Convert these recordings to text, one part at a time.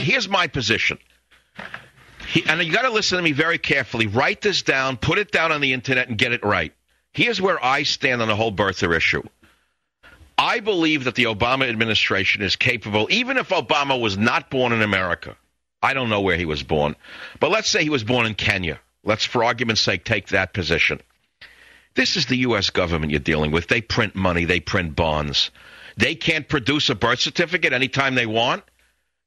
here's my position. And you got to listen to me very carefully. Write this down, put it down on the internet, and get it right. Here's where I stand on the whole birther issue. I believe that the Obama administration is capable, even if Obama was not born in America. I don't know where he was born. But let's say he was born in Kenya. Let's, for argument's sake, take that position. This is the U.S. government you're dealing with. They print money. They print bonds. They can't produce a birth certificate anytime they want.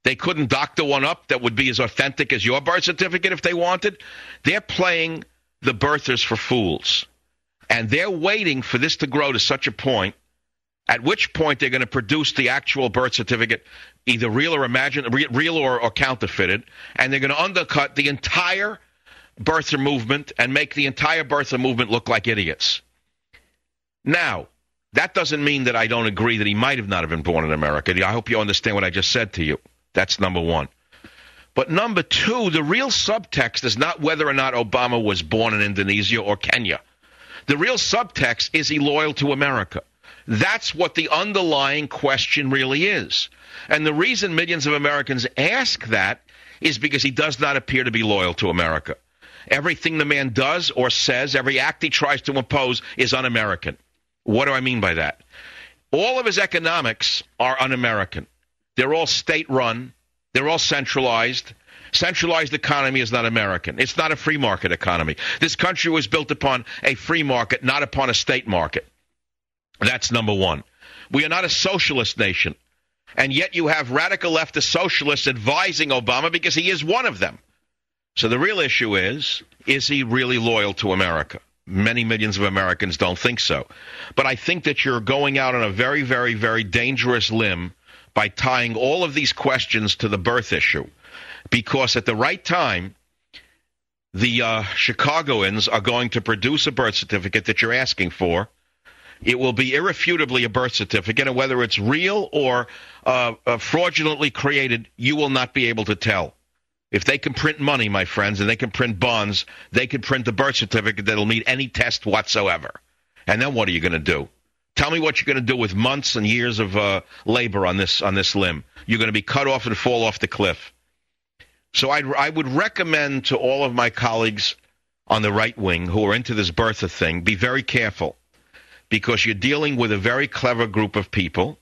They couldn't doctor one up that would be as authentic as your birth certificate if they wanted. They're playing the birthers for fools. And they're waiting for this to grow to such a point, at which point they're going to produce the actual birth certificate, either real or counterfeited, and they're going to undercut the entire birther movement and make the entire birther movement look like idiots. Now, that doesn't mean that I don't agree that he might have not have been born in America. I hope you understand what I just said to you. That's number one. But number two, the real subtext is not whether or not Obama was born in Indonesia or Kenya. The real subtext is he loyal to America. That's what the underlying question really is. And the reason millions of Americans ask that is because he does not appear to be loyal to America. Everything the man does or says, every act he tries to impose is un-American. What do I mean by that? All of his economics are un-American. They're all state-run. They're all centralized. Centralized economy is not American. It's not a free market economy. This country was built upon a free market, not upon a state market. That's number one. We are not a socialist nation. And yet you have radical leftist socialists advising Obama because he is one of them. So the real issue is he really loyal to America? Many millions of Americans don't think so. But I think that you're going out on a very, very, very dangerous limb by tying all of these questions to the birth issue. Because at the right time, the Chicagoans are going to produce a birth certificate that you're asking for. It will be irrefutably a birth certificate, and whether it's real or fraudulently created, you will not be able to tell. If they can print money, my friends, and they can print bonds, they can print the birth certificate that'll meet any test whatsoever. And then what are you going to do? Tell me what you're going to do with months and years of labor on this limb. You're going to be cut off and fall off the cliff. So I would recommend to all of my colleagues on the right wing who are into this birther thing, be very careful, because you're dealing with a very clever group of people.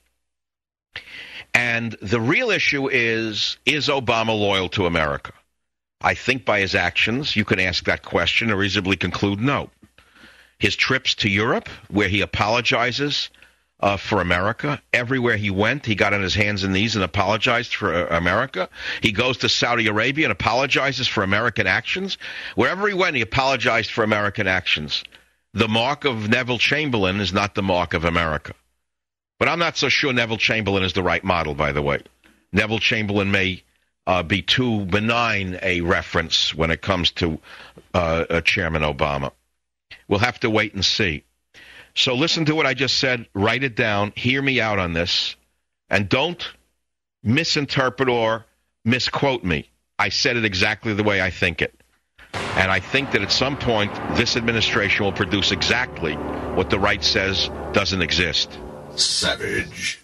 And the real issue is Obama loyal to America? I think by his actions, you can ask that question and reasonably conclude no. His trips to Europe, where he apologizes for America, everywhere he went, he got on his hands and knees and apologized for America. He goes to Saudi Arabia and apologizes for American actions. Wherever he went, he apologized for American actions. The mark of Neville Chamberlain is not the mark of America. But I'm not so sure Neville Chamberlain is the right model, by the way. Neville Chamberlain may be too benign a reference when it comes to Chairman Obama. We'll have to wait and see. So listen to what I just said. Write it down. Hear me out on this. And don't misinterpret or misquote me. I said it exactly the way I think it. And I think that at some point, this administration will produce exactly what the right says doesn't exist. Savage.